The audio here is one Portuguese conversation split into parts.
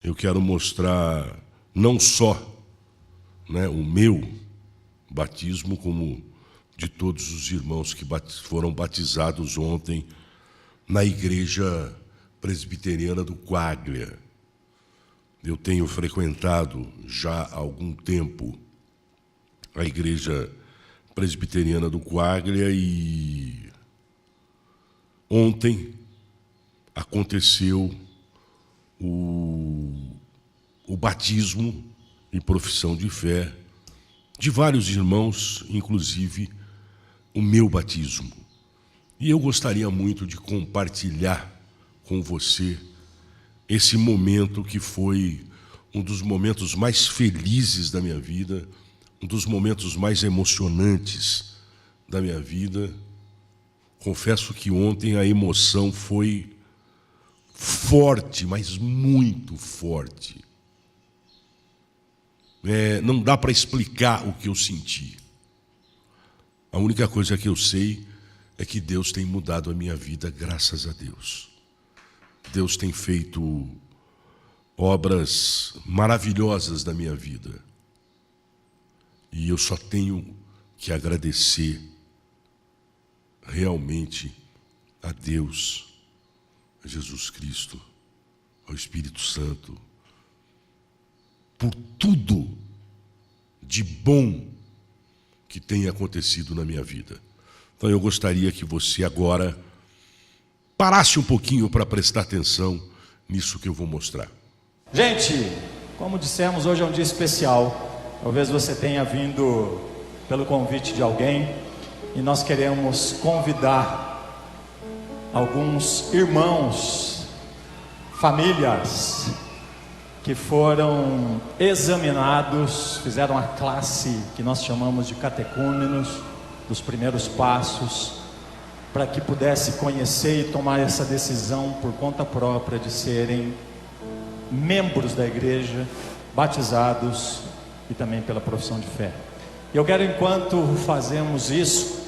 Eu quero mostrar não só, o meu batismo, como de todos os irmãos que foram batizados ontem na Igreja Presbiteriana do Quaglia. Eu tenho frequentado já há algum tempo a Igreja Presbiteriana do Quaglia e ontem aconteceu o batismo e profissão de fé de vários irmãos, inclusive o meu batismo. E eu gostaria muito de compartilhar com você esse momento que foi um dos momentos mais felizes da minha vida, um dos momentos mais emocionantes da minha vida. Confesso que ontem a emoção foi forte, mas muito forte. Não dá para explicar o que eu senti. A única coisa que eu sei é que Deus tem mudado a minha vida, graças a Deus. Deus tem feito obras maravilhosas na minha vida. E eu só tenho que agradecer realmente a Deus, a Jesus Cristo, ao Espírito Santo, por tudo de bom que tem acontecido na minha vida. Então eu gostaria que você agora parasse um pouquinho para prestar atenção nisso que eu vou mostrar. Gente, como dissemos, hoje é um dia especial. Talvez você tenha vindo pelo convite de alguém e nós queremos convidar alguns irmãos, famílias que foram examinados, fizeram a classe que nós chamamos de catecúmenos, dos primeiros passos, para que pudesse conhecer e tomar essa decisão por conta própria de serem membros da igreja, batizados e também pela profissão de fé. Eu quero, enquanto fazemos isso,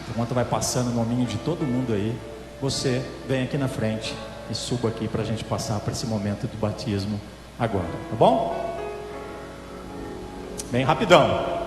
enquanto vai passando o nominho de todo mundo aí, você vem aqui na frente e suba aqui para a gente passar para esse momento do batismo agora, tá bom? Bem rapidão.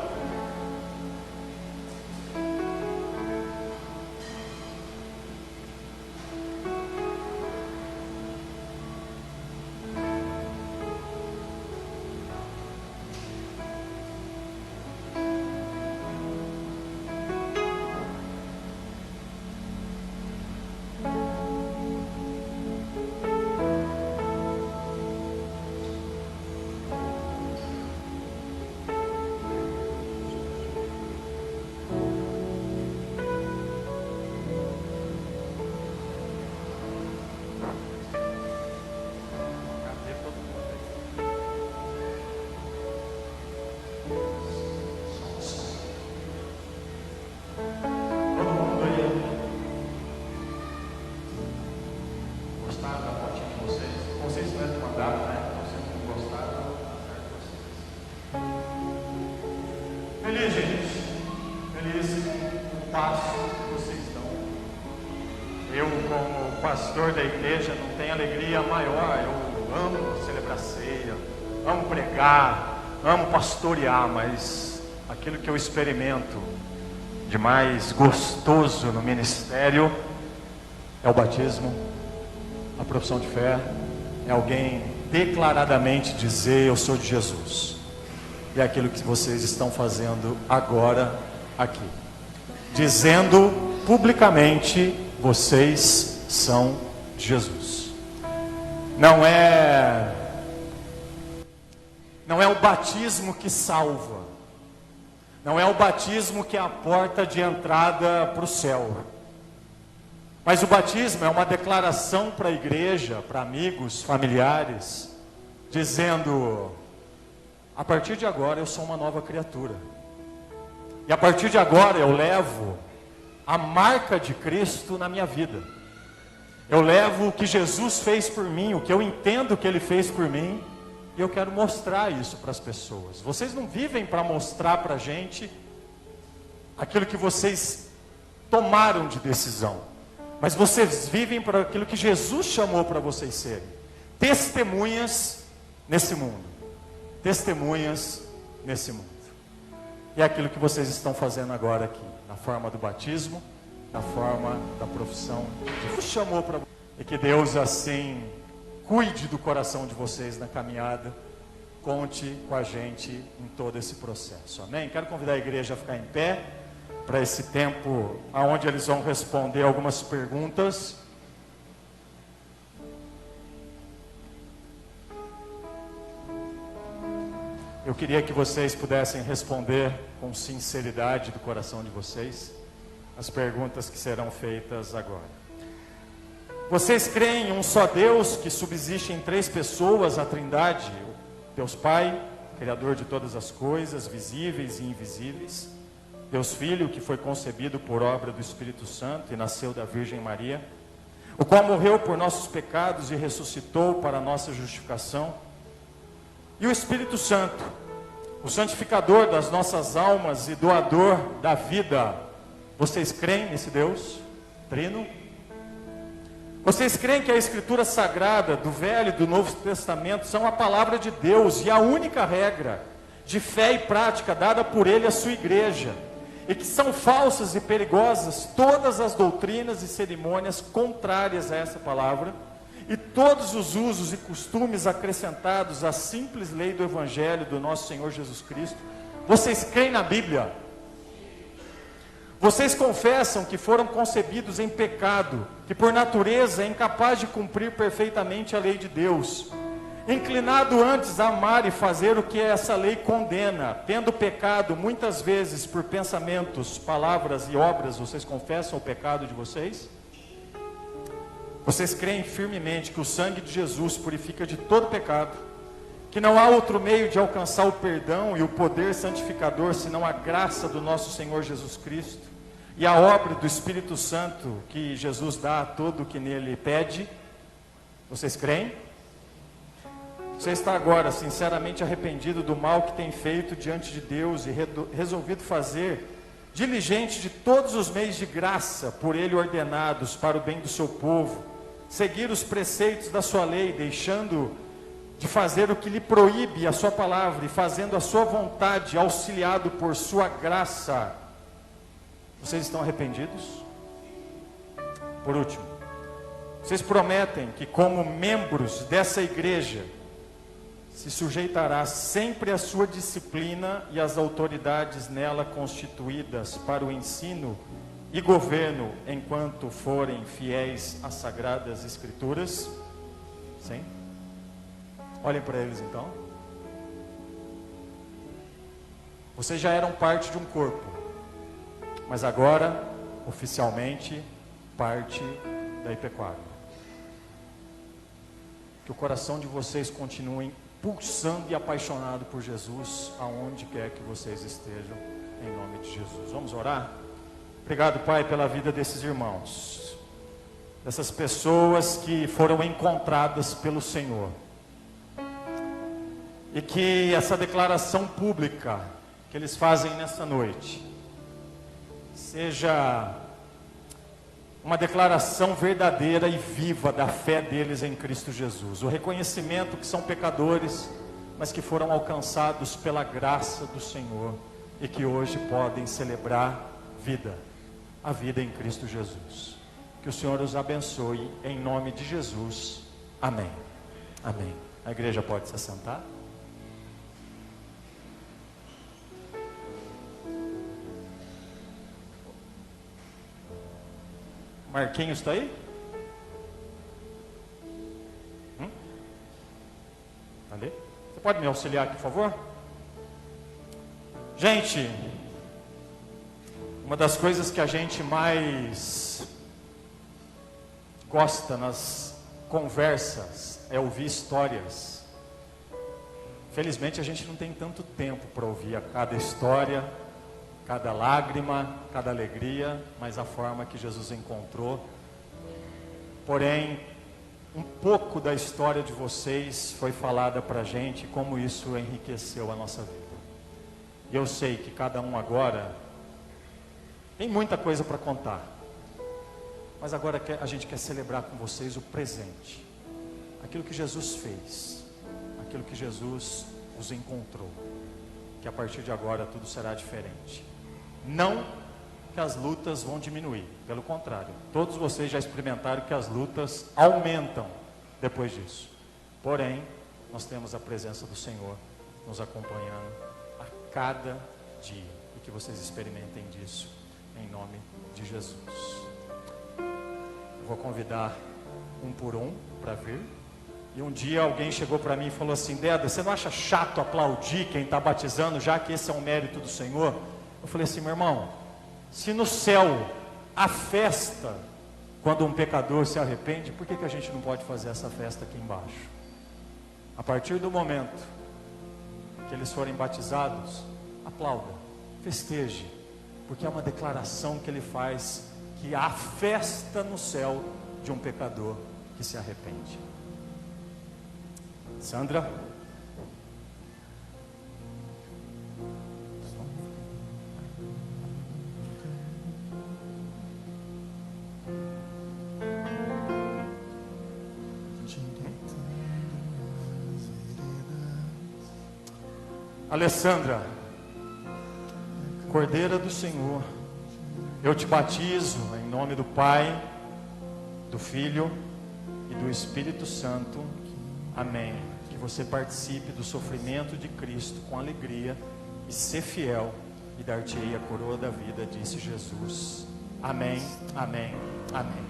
Feliz, gente. Feliz com o passo que vocês dão. Eu, como pastor da igreja, não tenho alegria maior. Eu amo celebrar ceia, amo pregar, amo pastorear, mas aquilo que eu experimento de mais gostoso no ministério é o batismo, a profissão de fé, é alguém declaradamente dizer: eu sou de Jesus. E é aquilo que vocês estão fazendo agora aqui, dizendo publicamente: vocês são de Jesus. Não é o batismo que salva, não é o batismo que é a porta de entrada para o céu, mas o batismo é uma declaração para a igreja, para amigos, familiares, dizendo: a partir de agora eu sou uma nova criatura. E a partir de agora eu levo a marca de Cristo na minha vida. Eu levo o que Jesus fez por mim, o que eu entendo que Ele fez por mim, e eu quero mostrar isso para as pessoas. Vocês não vivem para mostrar para a gente aquilo que vocês tomaram de decisão, mas vocês vivem para aquilo que Jesus chamou para vocês serem. testemunhas nesse mundo. Testemunhas nesse mundo. E é aquilo que vocês estão fazendo agora aqui, na forma do batismo, na forma da profissão que Deus chamou para vocês. E que Deus assim cuide do coração de vocês na caminhada. Conte com a gente em todo esse processo. Amém? Quero convidar a igreja a ficar em pé para esse tempo onde eles vão responder algumas perguntas. Eu queria que vocês pudessem responder com sinceridade do coração de vocês as perguntas que serão feitas agora. Vocês creem em um só Deus que subsiste em 3 pessoas, a Trindade? Deus Pai, Criador de todas as coisas, visíveis e invisíveis. Deus Filho, que foi concebido por obra do Espírito Santo e nasceu da Virgem Maria, o qual morreu por nossos pecados e ressuscitou para a nossa justificação. E o Espírito Santo, o santificador das nossas almas e doador da vida. Vocês creem nesse Deus trino? Vocês creem que a Escritura Sagrada do Velho e do Novo Testamento são a palavra de Deus e a única regra de fé e prática dada por Ele à sua igreja, e que são falsas e perigosas todas as doutrinas e cerimônias contrárias a essa palavra, e todos os usos e costumes acrescentados à simples lei do Evangelho do nosso Senhor Jesus Cristo? Vocês creem na Bíblia? Vocês confessam que foram concebidos em pecado, que por natureza é incapaz de cumprir perfeitamente a lei de Deus, inclinado antes a amar e fazer o que essa lei condena, tendo pecado muitas vezes por pensamentos, palavras e obras? Vocês confessam o pecado de vocês? Vocês creem firmemente que o sangue de Jesus purifica de todo pecado, que não há outro meio de alcançar o perdão e o poder santificador senão a graça do nosso Senhor Jesus Cristo e a obra do Espírito Santo que Jesus dá a todo o que nele pede? Vocês creem? Você está agora sinceramente arrependido do mal que tem feito diante de Deus e resolvido fazer diligente de todos os meios de graça por Ele ordenados para o bem do seu povo, seguir os preceitos da sua lei, deixando de fazer o que lhe proíbe a sua palavra e fazendo a sua vontade, auxiliado por sua graça? Vocês estão arrependidos? Por último, vocês prometem que, como membros dessa igreja, se sujeitará sempre à sua disciplina e às autoridades nela constituídas para o ensino e governo, enquanto forem fiéis às Sagradas Escrituras? Sim? Olhem para eles então. Vocês já eram parte de um corpo, mas agora, oficialmente, parte da Ipequária. Que o coração de vocês continue pulsando e apaixonado por Jesus, aonde quer que vocês estejam, em nome de Jesus. Vamos orar? Obrigado, Pai, pela vida desses irmãos, dessas pessoas que foram encontradas pelo Senhor, e que essa declaração pública que eles fazem nessa noite seja uma declaração verdadeira e viva da fé deles em Cristo Jesus, o reconhecimento que são pecadores, mas que foram alcançados pela graça do Senhor e que hoje podem celebrar vida, a vida em Cristo Jesus. Que o Senhor os abençoe em nome de Jesus. Amém. Amém. A igreja pode se assentar. Marquinhos está aí? Ali? Você pode me auxiliar aqui, por favor? Gente, uma das coisas que a gente mais gosta nas conversas é ouvir histórias. Felizmente a gente não tem tanto tempo para ouvir a cada história, cada lágrima, cada alegria, mas a forma que Jesus encontrou. Porém, um pouco da história de vocês foi falada para a gente, como isso enriqueceu a nossa vida. E eu sei que cada um agora tem muita coisa para contar, mas agora a gente quer celebrar com vocês o presente. aquilo que Jesus fez, aquilo que Jesus os encontrou, que a partir de agora tudo será diferente. Não que as lutas vão diminuir, pelo contrário, todos vocês já experimentaram que as lutas aumentam depois disso. Porém, nós temos a presença do Senhor nos acompanhando a cada dia, e que vocês experimentem disso em nome de Jesus. Eu vou convidar um por um para vir. E um dia alguém chegou para mim e falou assim: Deda, você não acha chato aplaudir quem está batizando, já que esse é um mérito do Senhor? Eu falei assim: meu irmão, se no céu há festa quando um pecador se arrepende, por que a gente não pode fazer essa festa aqui embaixo? A partir do momento que eles forem batizados, aplauda, festeje, porque é uma declaração que ele faz, que há festa no céu de um pecador que se arrepende. Sandra? Alessandra, Cordeira do Senhor, eu te batizo em nome do Pai, do Filho e do Espírito Santo. Amém. Que você participe do sofrimento de Cristo com alegria e ser fiel, e dar-te-ei a coroa da vida, disse Jesus. Amém, amém, amém.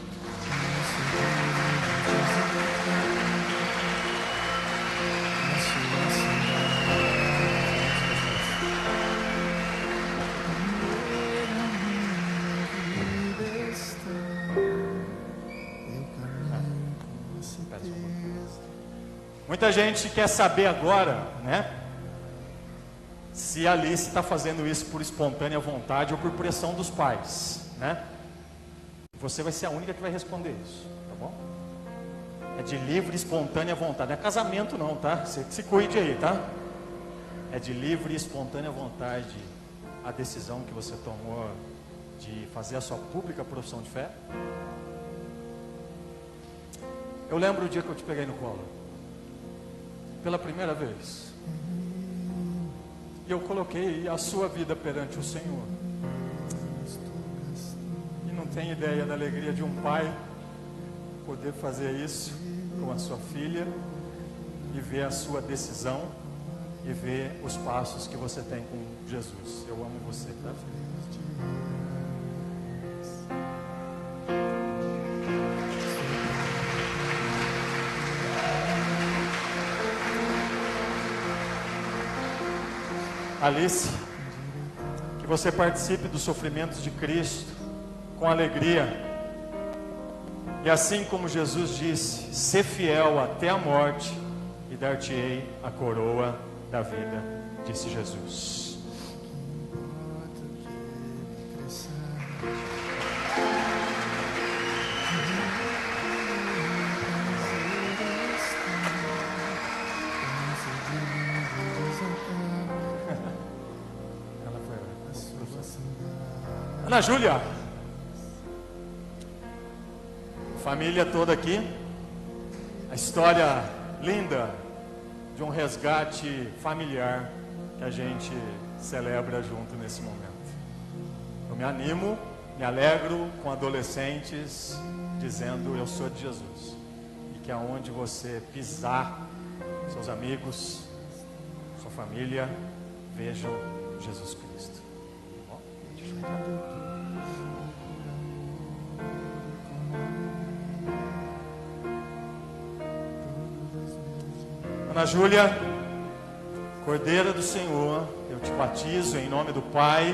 Muita gente quer saber agora, né, se a Alice está fazendo isso por espontânea vontade ou por pressão dos pais, né? Você vai ser a única que vai responder isso, tá bom? É de livre e espontânea vontade, não é casamento não, tá? Você se cuide aí, tá? É de livre e espontânea vontade a decisão que você tomou de fazer a sua pública profissão de fé. Eu lembro o dia que eu te peguei no colo, pela primeira vez, e eu coloquei a sua vida perante o Senhor, e não tem ideia da alegria de um pai poder fazer isso com a sua filha, e ver a sua decisão, e ver os passos que você tem com Jesus. Eu amo você, tá, filho? Alice, que você participe dos sofrimentos de Cristo com alegria, e assim como Jesus disse, ser fiel até a morte, e dar-te-ei a coroa da vida, disse Jesus. Ana Júlia, família toda aqui, a história linda de um resgate familiar que a gente celebra junto nesse momento. Eu me animo, me alegro com adolescentes dizendo: eu sou de Jesus, e que aonde você pisar, seus amigos, sua família, vejam Jesus Cristo. Bom, deixa eu entrar. Ana Júlia, Cordeira do Senhor, eu te batizo em nome do Pai,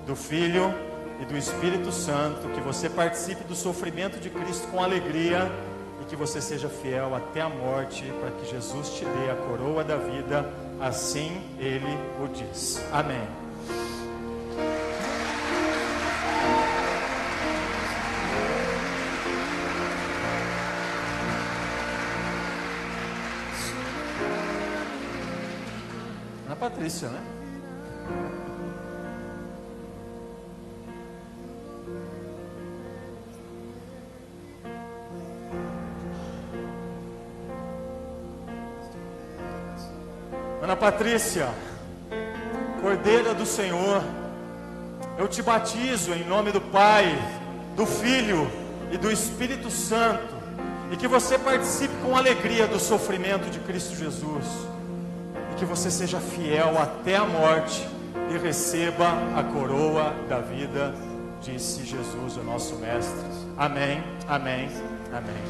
do Filho e do Espírito Santo, que você participe do sofrimento de Cristo com alegria, e que você seja fiel até a morte, para que Jesus te dê a coroa da vida, assim Ele o diz. Amém. Patrícia, né? Ana Patrícia, Cordeira do Senhor, eu te batizo em nome do Pai, do Filho e do Espírito Santo, e que você participe com alegria do sofrimento de Cristo Jesus, e que você seja fiel até a morte e receba a coroa da vida, disse Jesus, o nosso Mestre. Amém, amém, amém.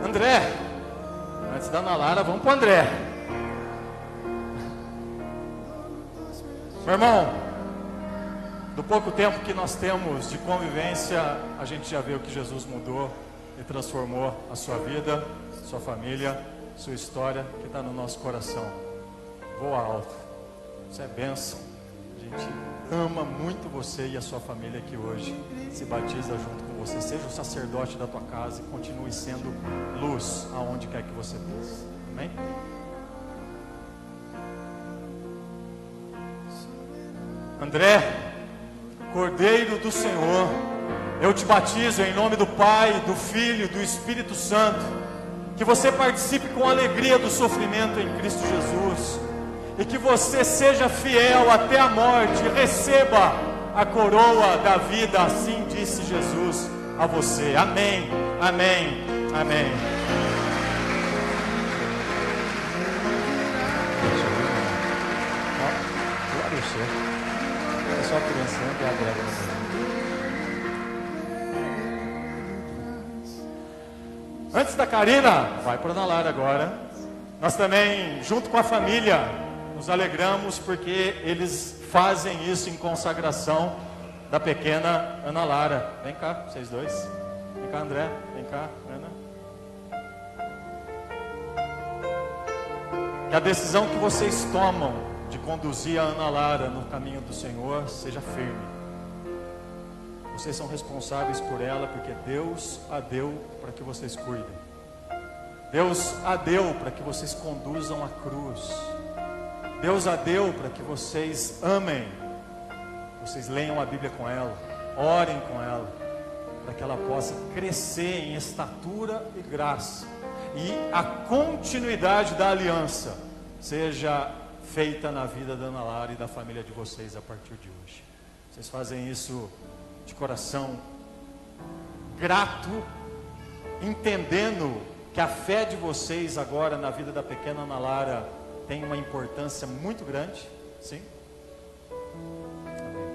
André, antes da Ana Lara, vamos para o André. Meu irmão, do pouco tempo que nós temos de convivência, a gente já viu que Jesus mudou e transformou a sua vida, sua família, sua história, que está no nosso coração. Voa alto, isso é bênção. A gente ama muito você e a sua família que hoje se batiza junto com você. Seja o sacerdote da tua casa e continue sendo luz aonde quer que você passe. Amém? André, Cordeiro do Senhor, eu te batizo em nome do Pai, do Filho e do Espírito Santo, que você participe com alegria do sofrimento em Cristo Jesus, e que você seja fiel até a morte e receba a coroa da vida, assim disse Jesus a você. Amém, amém, amém. Glória ao Senhor. É só a criancinha que é a breve. Antes da Karina, vai para a Ana Lara agora. Nós também, junto com a família, nos alegramos porque eles fazem isso em consagração da pequena Ana Lara. Vem cá, vocês dois. Vem cá, André. Vem cá, Ana. Que a decisão que vocês tomam de conduzir a Ana Lara no caminho do Senhor seja firme. Vocês são responsáveis por ela porque Deus a deu para que vocês cuidem. Deus a deu para que vocês conduzam a cruz. Deus a deu para que vocês amem. Vocês leiam a Bíblia com ela, orem com ela, para que ela possa crescer em estatura e graça. E a continuidade da aliança seja feita na vida da Ana Lara e da família de vocês a partir de hoje. Vocês fazem isso de coração grato, entendendo que a fé de vocês agora na vida da pequena Ana Lara tem uma importância muito grande. Sim? Amém.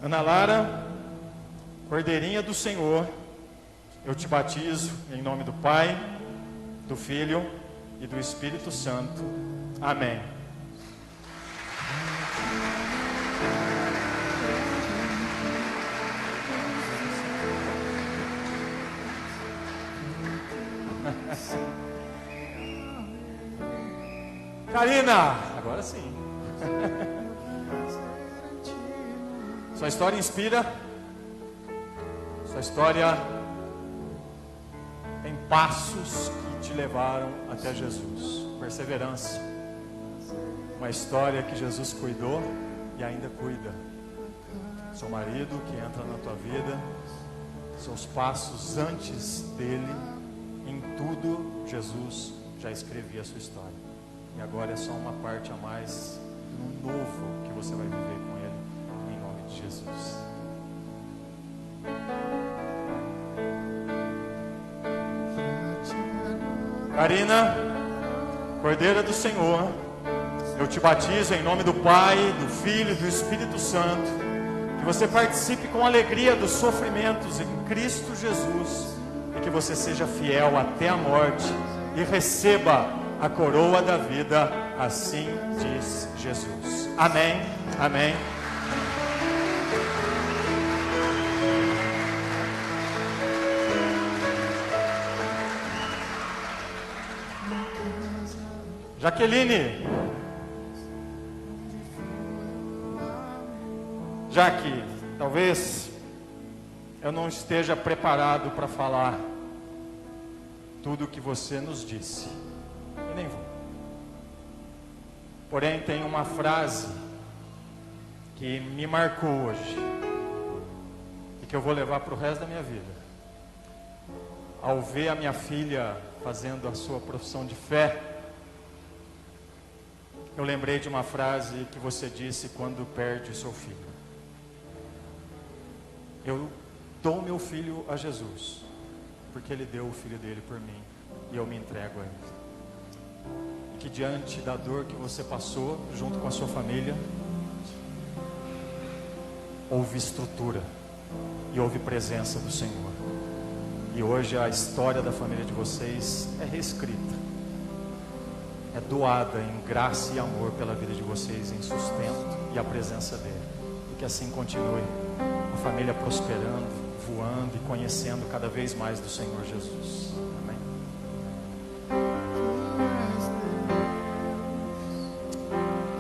Ana Lara, Cordeirinha do Senhor, eu te batizo em nome do Pai, do Filho e do Espírito Santo. Amém. Karina, agora sim. Sua história inspira. Sua história tem passos que te levaram até Jesus. Perseverança. Uma história que Jesus cuidou e ainda cuida. Seu marido que entra na tua vida. Seus passos antes dele. Em tudo, Jesus já escrevia a sua história. E agora é só uma parte a mais no novo que você vai viver com Ele, em nome de Jesus. Karina, Cordeira do Senhor, eu te batizo em nome do Pai, do Filho e do Espírito Santo, que você participe com alegria dos sofrimentos em Cristo Jesus, e que você seja fiel até a morte e receba a coroa da vida, assim diz Jesus. Amém, amém. Jaqueline, Jaque, talvez eu não esteja preparado para falar tudo o que você nos disse. E nem vou. Porém, tem uma frase que me marcou hoje e que eu vou levar para o resto da minha vida. Ao ver a minha filha fazendo a sua profissão de fé, eu lembrei de uma frase que você disse quando perde o seu filho. Eu dou meu filho a Jesus, porque Ele deu o filho dele por mim, e eu me entrego a Ele. E que diante da dor que você passou, junto com a sua família, houve estrutura, e houve presença do Senhor. E hoje a história da família de vocês é reescrita, é doada em graça e amor pela vida de vocês, em sustento e a presença dele. E que assim continue, a família prosperando, voando e conhecendo cada vez mais do Senhor Jesus. Amém.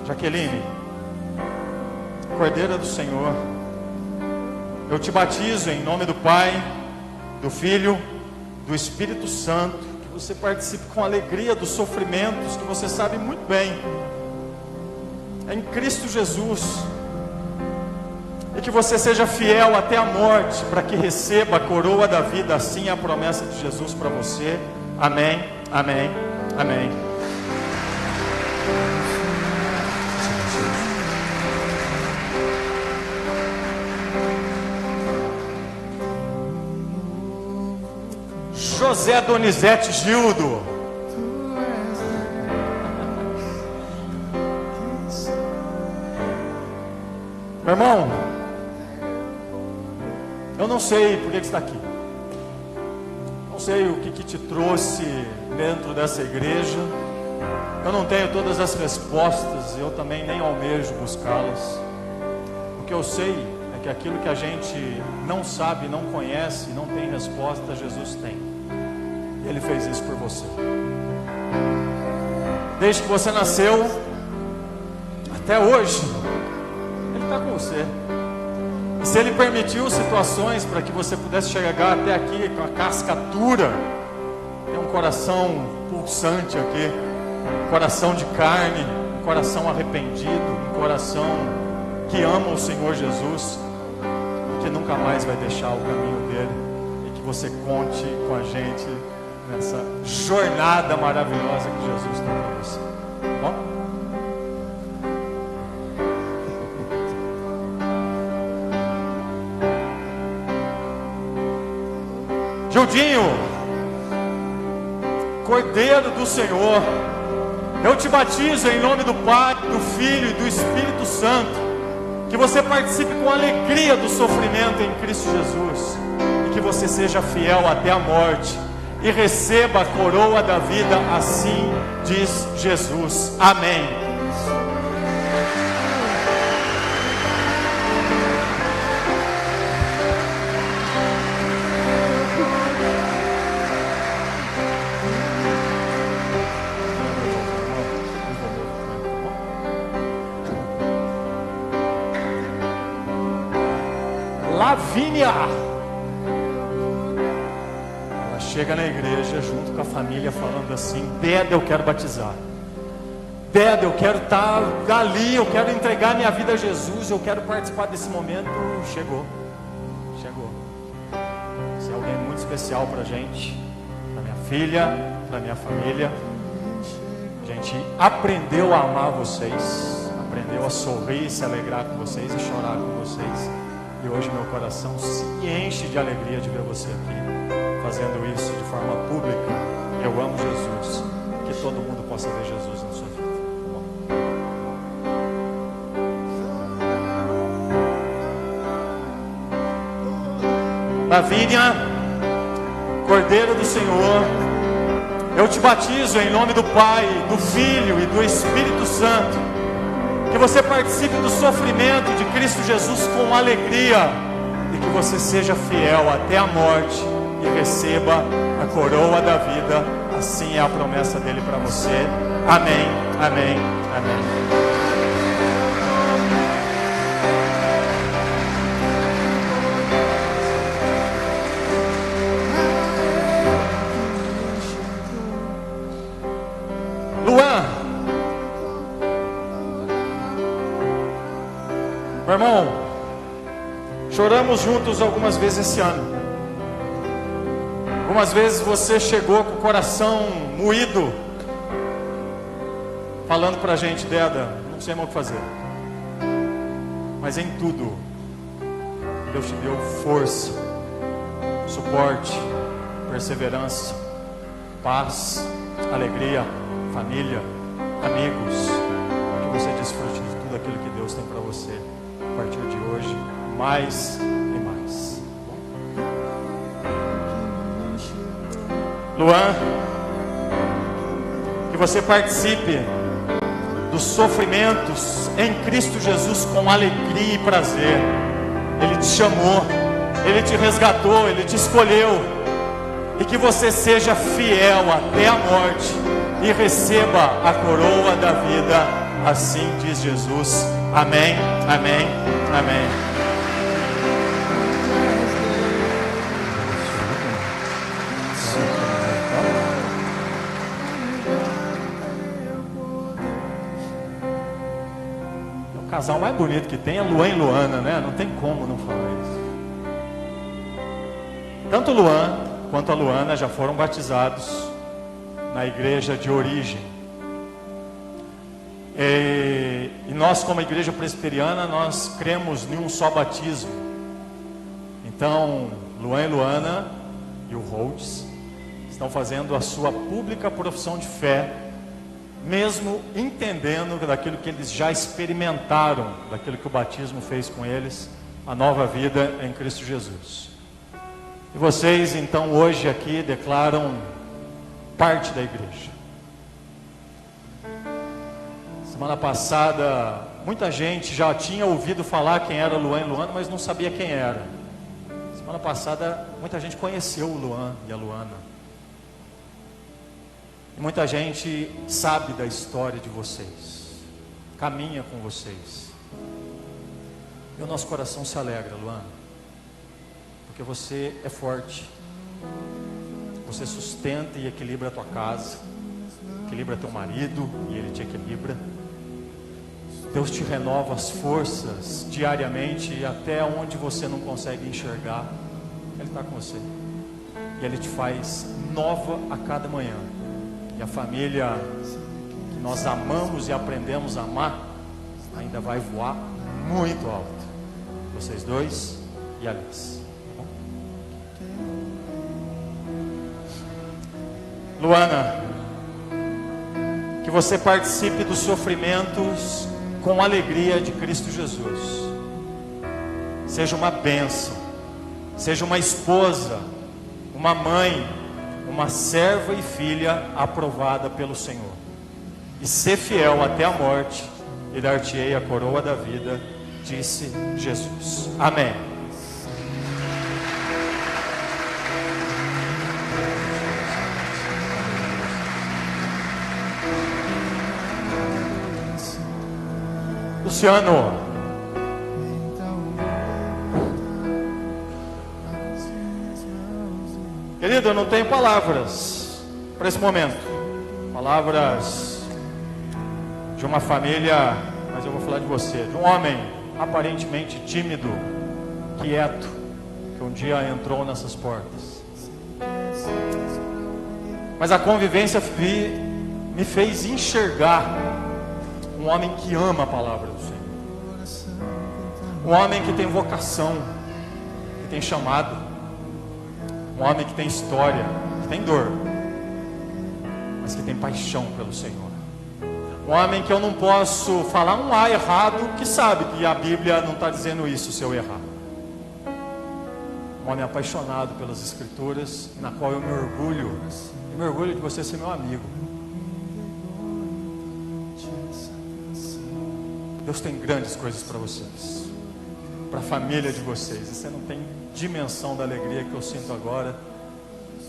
Jaqueline, Cordeira do Senhor, eu te batizo em nome do Pai, do Filho, do Espírito Santo, que você participe com alegria dos sofrimentos que você sabe muito bem, é em Cristo Jesus, e que você seja fiel até a morte, para que receba a coroa da vida. Assim é a promessa de Jesus para você. Amém, amém, amém. José Donizete Gildo, meu irmão, eu não sei por que você está aqui, não sei o que te trouxe dentro dessa igreja, eu não tenho todas as respostas, eu também nem almejo buscá-las. O que eu sei é que aquilo que a gente não sabe, não conhece, não tem resposta, Jesus tem. Ele fez isso por você. Desde que você nasceu até hoje, Ele está com você. E se Ele permitiu situações para que você pudesse chegar até aqui com a casca dura, tem um coração pulsante aqui, um coração de carne, um coração arrependido, um coração que ama o Senhor Jesus, que nunca mais vai deixar o caminho dele, e que você conte com a gente nessa jornada maravilhosa que Jesus tem para você. Tá bom? Gildinho, Cordeiro do Senhor, eu te batizo em nome do Pai, do Filho e do Espírito Santo, que você participe com alegria do sofrimento em Cristo Jesus, e que você seja fiel até a morte, e receba a coroa da vida, assim diz Jesus. Amém. Lavínia, chega na igreja junto com a família falando assim: Deda, eu quero batizar. Deda, eu quero estar ali, eu quero entregar minha vida a Jesus, eu quero participar desse momento. Chegou. Você é alguém muito especial para a gente, para minha filha, para minha família. A gente aprendeu a amar vocês, aprendeu a sorrir, se alegrar com vocês e chorar com vocês. E hoje meu coração se enche de alegria de ver você aqui, fazendo isso de forma pública. Eu amo Jesus, que todo mundo possa ver Jesus na sua vida. Lavínia, Cordeiro do Senhor, eu te batizo em nome do Pai, do Filho e do Espírito Santo, que você participe do sofrimento de Cristo Jesus com alegria, e que você seja fiel até a morte e receba a coroa da vida. Assim é a promessa dele para você. Amém, amém, amém. Meu irmão, choramos juntos algumas vezes esse ano. Algumas vezes você chegou com o coração moído, falando pra gente: Deda, não sei mais o que fazer. Mas em tudo, Deus te deu força, suporte, perseverança, paz, alegria, família, amigos, para que você desfrute de tudo aquilo que Deus tem para você a partir de hoje, mais e mais. Luan, que você participe dos sofrimentos em Cristo Jesus com alegria e prazer. Ele te chamou, Ele te resgatou, Ele te escolheu, e que você seja fiel até a morte e receba a coroa da vida, assim diz Jesus. Amém, amém, amém. O casal mais bonito que tem é Luan e Luana, né? Não tem como não falar isso. Tanto o Luan quanto a Luana já foram batizados na igreja de origem. E nós, como igreja presbiteriana, nós cremos em um só batismo. Então, Luan e Luana e o Rhodes estão fazendo a sua pública profissão de fé, mesmo entendendo daquilo que eles já experimentaram, daquilo que o batismo fez com eles, a nova vida em Cristo Jesus. E vocês então hoje aqui declaram parte da igreja. Semana passada, muita gente já tinha ouvido falar quem era Luan e Luana, mas não sabia quem era. Semana passada, muita gente conheceu o Luan e a Luana. E muita gente sabe da história de vocês, caminha com vocês. E o nosso coração se alegra, Luana, porque você é forte, você sustenta e equilibra a tua casa, equilibra teu marido e ele te equilibra. Deus te renova as forças diariamente, e até onde você não consegue enxergar, Ele está com você, e Ele te faz nova a cada manhã. E a família que nós amamos e aprendemos a amar ainda vai voar muito alto. Vocês dois e Alice. Luana, que você participe dos sofrimentos com a alegria de Cristo Jesus. Seja uma bênção, seja uma esposa, uma mãe, uma serva e filha aprovada pelo Senhor. E ser fiel até a morte, e dar-te-ei a coroa da vida, disse Jesus. Amém. Luciano, querido, eu não tenho palavras para esse momento, palavras de uma família, mas eu vou falar de você, de um homem aparentemente tímido, quieto, que um dia entrou nessas portas. Mas a convivência me fez enxergar um homem que ama a palavra do Senhor, um homem que tem vocação, que tem chamado, um homem que tem história, que tem dor, mas que tem paixão pelo Senhor. Um homem que eu não posso falar um A errado, que sabe que a Bíblia não está dizendo isso se eu errar. Um homem apaixonado pelas Escrituras, na qual eu me orgulho. E me orgulho de você ser meu amigo. Deus tem grandes coisas para vocês, para a família de vocês. E você não tem dimensão da alegria que eu sinto agora,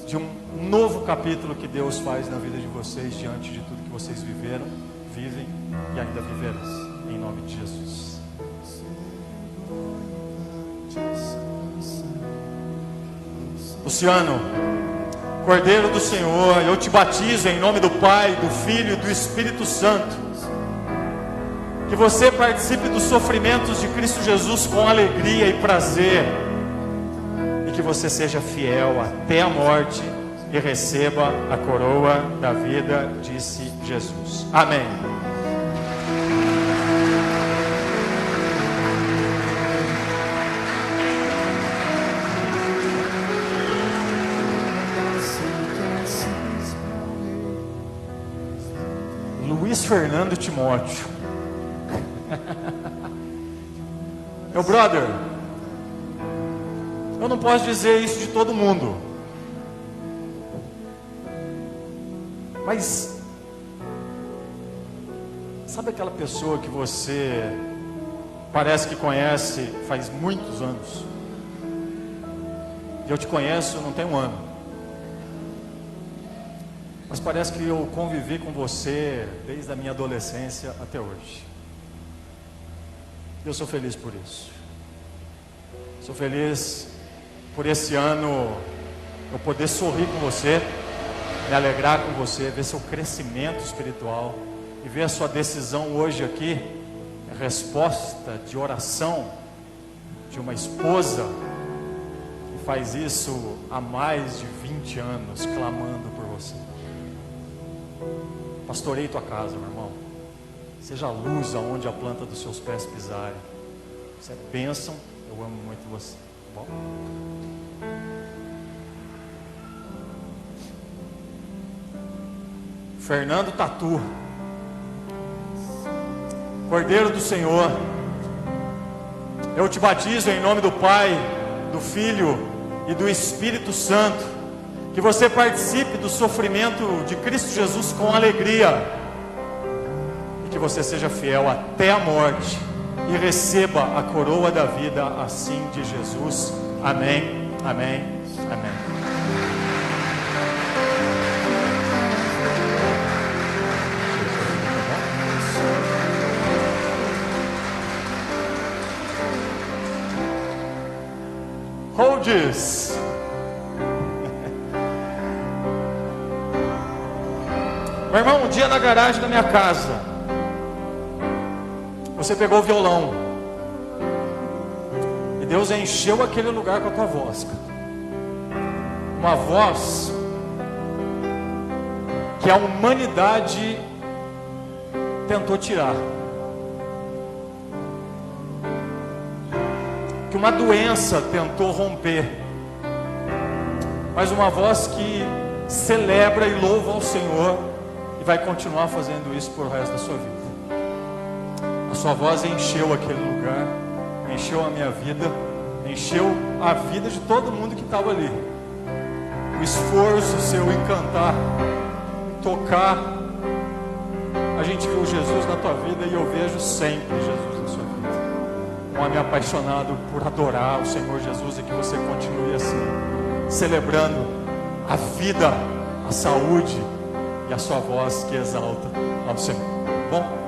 de um novo capítulo que Deus faz na vida de vocês, diante de tudo que vocês viveram, vivem e ainda viverão, em nome de Jesus. Luciano, Cordeiro do Senhor, eu te batizo em nome do Pai, do Filho e do Espírito Santo. Que você participe dos sofrimentos de Cristo Jesus com alegria e prazer. E que você seja fiel até a morte e receba a coroa da vida, disse Jesus. Amém. Luiz Fernando Timóteo. Meu brother, eu não posso dizer isso de todo mundo, mas sabe aquela pessoa que você parece que conhece faz muitos anos? Eu te conheço não tem um ano, mas parece que eu convivi com você desde a minha adolescência até hoje. Eu sou feliz por isso. Sou feliz por esse ano eu poder sorrir com você, me alegrar com você, ver seu crescimento espiritual e ver a sua decisão hoje aqui, a resposta de oração de uma esposa que faz isso há mais de 20 anos, clamando por você. Pastorei tua casa, meu irmão. Seja a luz aonde a planta dos seus pés pisarem. Você é bênção, eu amo muito você. Tá bom? Fernando Tatu. Cordeiro do Senhor, eu te batizo em nome do Pai, do Filho e do Espírito Santo. Que você participe do sofrimento de Cristo Jesus com alegria. Que você seja fiel até a morte e receba a coroa da vida, assim de Jesus. Amém, amém, amém. Holdes. Meu irmão, um dia na garagem da minha casa, você pegou o violão e Deus encheu aquele lugar com a tua voz, cara. Uma voz que a humanidade tentou tirar, que uma doença tentou romper, mas uma voz que celebra e louva ao Senhor e vai continuar fazendo isso por resto da sua vida. Sua voz encheu aquele lugar, encheu a minha vida, encheu a vida de todo mundo que estava ali. O esforço seu em cantar, em tocar, a gente viu Jesus na tua vida e eu vejo sempre Jesus na sua vida. Um homem apaixonado por adorar o Senhor Jesus e que você continue assim, celebrando a vida, a saúde e a sua voz que exalta ao Senhor. Bom?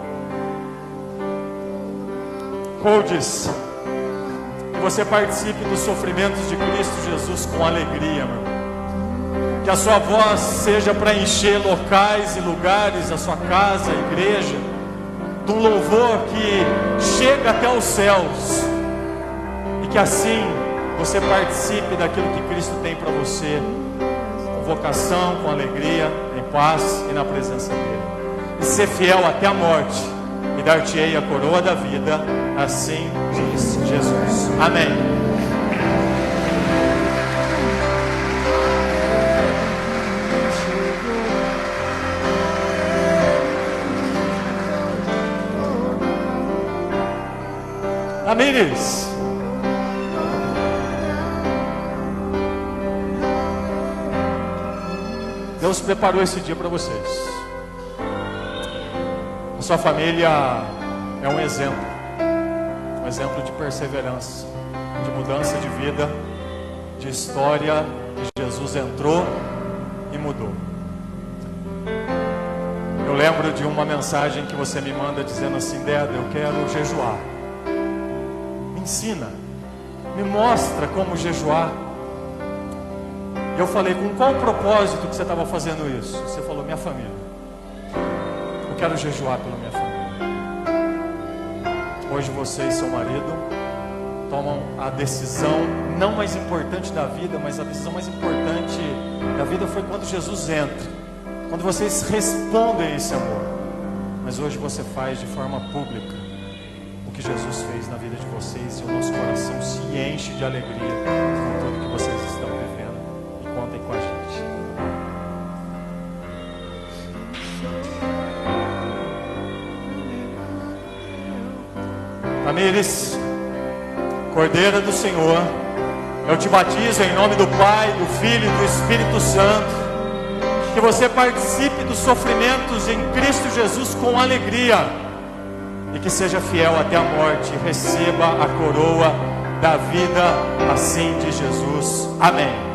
Holdes, que você participe dos sofrimentos de Cristo Jesus com alegria, meu irmão. Que a sua voz seja para encher locais e lugares, a sua casa, a igreja, de um louvor que chega até os céus. E que assim você participe daquilo que Cristo tem para você, com vocação, com alegria, em paz e na presença dEle. E ser fiel até a morte. E dar-te-ei a coroa da vida, assim diz Jesus. Amém. Amires. Deus preparou esse dia para vocês. A sua família é um exemplo de perseverança, de mudança de vida, de história, que Jesus entrou e mudou. Eu lembro de uma mensagem que você me manda dizendo assim: Deda, eu quero jejuar. Me ensina, me mostra como jejuar. E eu falei: com qual propósito que você estava fazendo isso? Você falou: minha família. Eu quero jejuar pela minha família. Hoje você e seu marido tomam a decisão não mais importante da vida, mas a decisão mais importante da vida foi quando Jesus entra, quando vocês respondem a esse amor. Mas hoje você faz de forma pública o que Jesus fez na vida de vocês, e o nosso coração se enche de alegria com tudo que vocês estão vivendo. E contem com a gente. Tamires, Cordeira do Senhor, eu te batizo em nome do Pai, do Filho e do Espírito Santo, que você participe dos sofrimentos em Cristo Jesus com alegria, e que seja fiel até a morte, e receba a coroa da vida, assim de Jesus. Amém.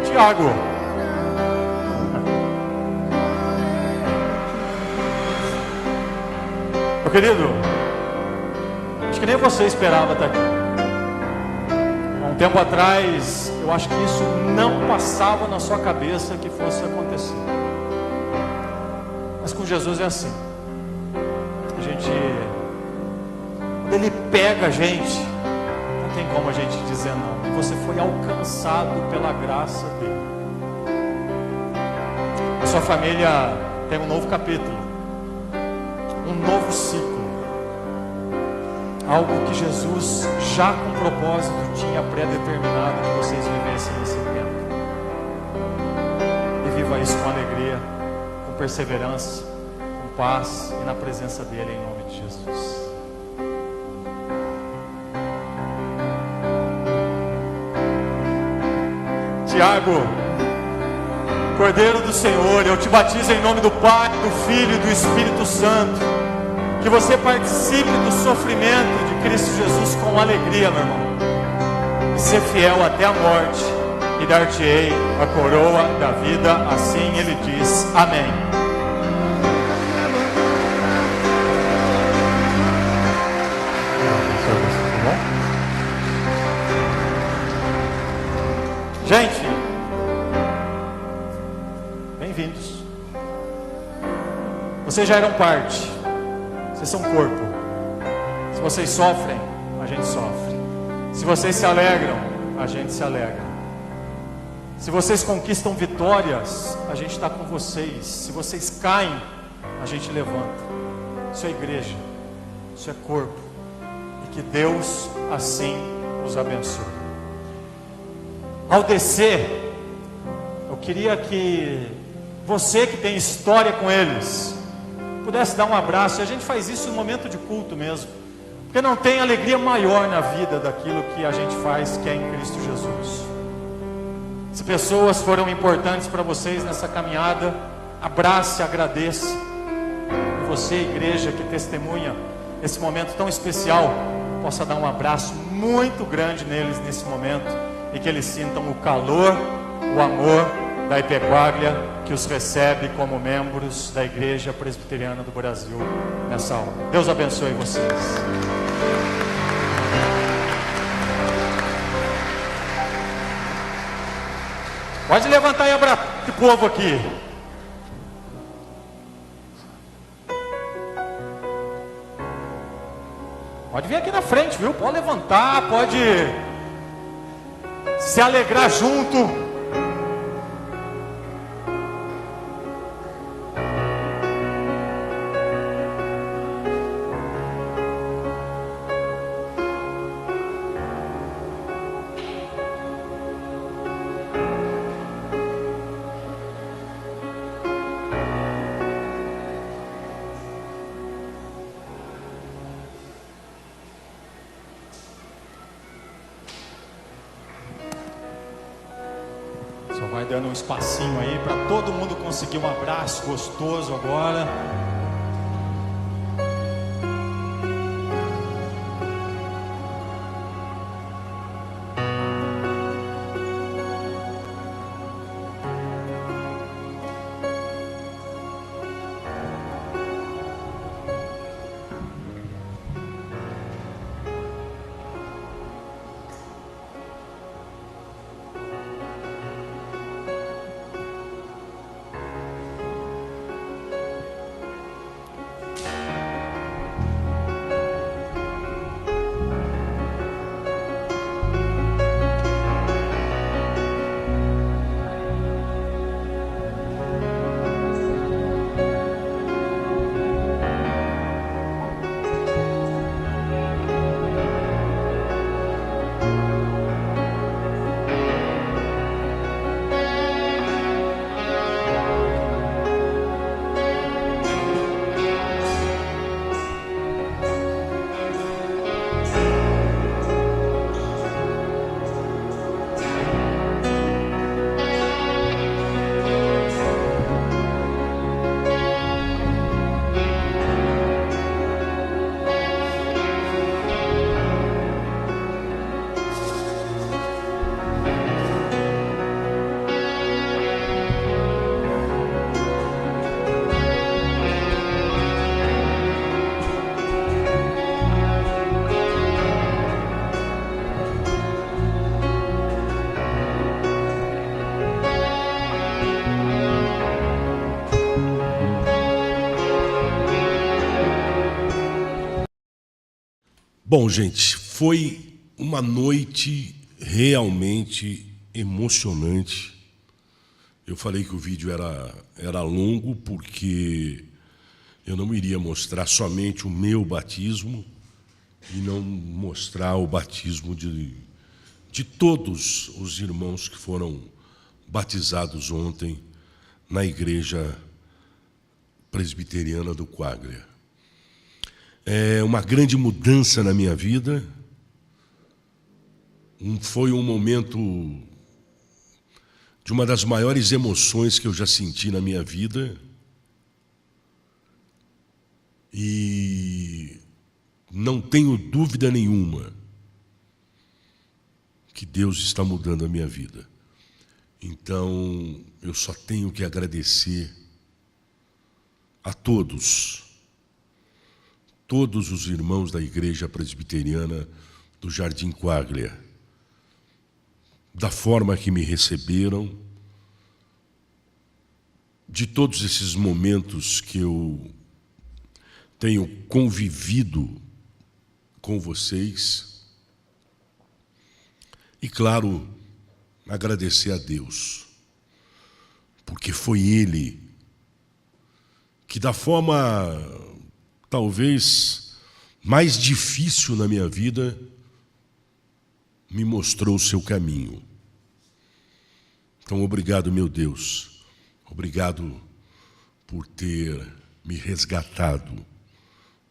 Tiago, meu querido, acho que nem você esperava estar aqui. Há um tempo atrás, eu acho que isso não passava na sua cabeça que fosse acontecer. Mas com Jesus é assim. Quando Ele pega a gente, não tem como a gente dizer não. E você foi alcançado pela graça dele. A sua família tem um novo capítulo, um novo ciclo. Algo que Jesus, já com propósito, tinha pré-determinado que vocês vivessem nesse tempo. E viva isso com alegria, com perseverança, com paz e na presença dele, em nome de Jesus. Tiago, Cordeiro do Senhor, eu te batizo em nome do Pai, do Filho e do Espírito Santo, que você participe do sofrimento de Cristo Jesus com alegria, meu irmão, e ser fiel até a morte, e dar-te-ei a coroa da vida, assim ele diz. Amém. Gente, bem-vindos. Vocês já eram parte. Vocês são corpo. Se vocês sofrem, a gente sofre. Se vocês se alegram, a gente se alegra. Se vocês conquistam vitórias, a gente está com vocês. Se vocês caem, a gente levanta. Isso é igreja. Isso é corpo. E que Deus assim os abençoe. Ao descer, eu queria que você que tem história com eles pudesse dar um abraço. E a gente faz isso no momento de culto mesmo, porque não tem alegria maior na vida daquilo que a gente faz, que é em Cristo Jesus. Se pessoas foram importantes para vocês nessa caminhada, abrace, agradeça. E você, igreja, que testemunha esse momento tão especial, possa dar um abraço muito grande neles nesse momento, e que eles sintam o calor, o amor da Ipequaglia, que os recebe como membros da Igreja Presbiteriana do Brasil nessa hora. Deus abençoe vocês. Pode levantar e abraçar esse povo aqui. Pode vir aqui na frente, viu? Pode levantar, pode se alegrar junto. Vai dando um espacinho aí para todo mundo conseguir um abraço gostoso agora. Bom, gente, foi uma noite realmente emocionante. Eu falei que o vídeo era longo porque eu não iria mostrar somente o meu batismo e não mostrar o batismo de todos os irmãos que foram batizados ontem na igreja presbiteriana do Quaglia. É uma grande mudança na minha vida. Foi um momento de uma das maiores emoções que eu já senti na minha vida. E não tenho dúvida nenhuma que Deus está mudando a minha vida. Então, eu só tenho que agradecer a todos os irmãos da Igreja Presbiteriana do Jardim Quaglia, da forma que me receberam, de todos esses momentos que eu tenho convivido com vocês. E, claro, agradecer a Deus, porque foi Ele que, da forma talvez mais difícil na minha vida, me mostrou o seu caminho. Então, obrigado, meu Deus. Obrigado por ter me resgatado.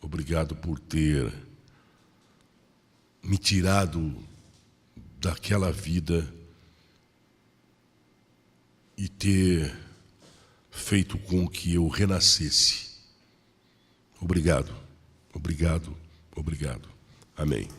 Obrigado por ter me tirado daquela vida e ter feito com que eu renascesse. Obrigado, obrigado, obrigado. Amém.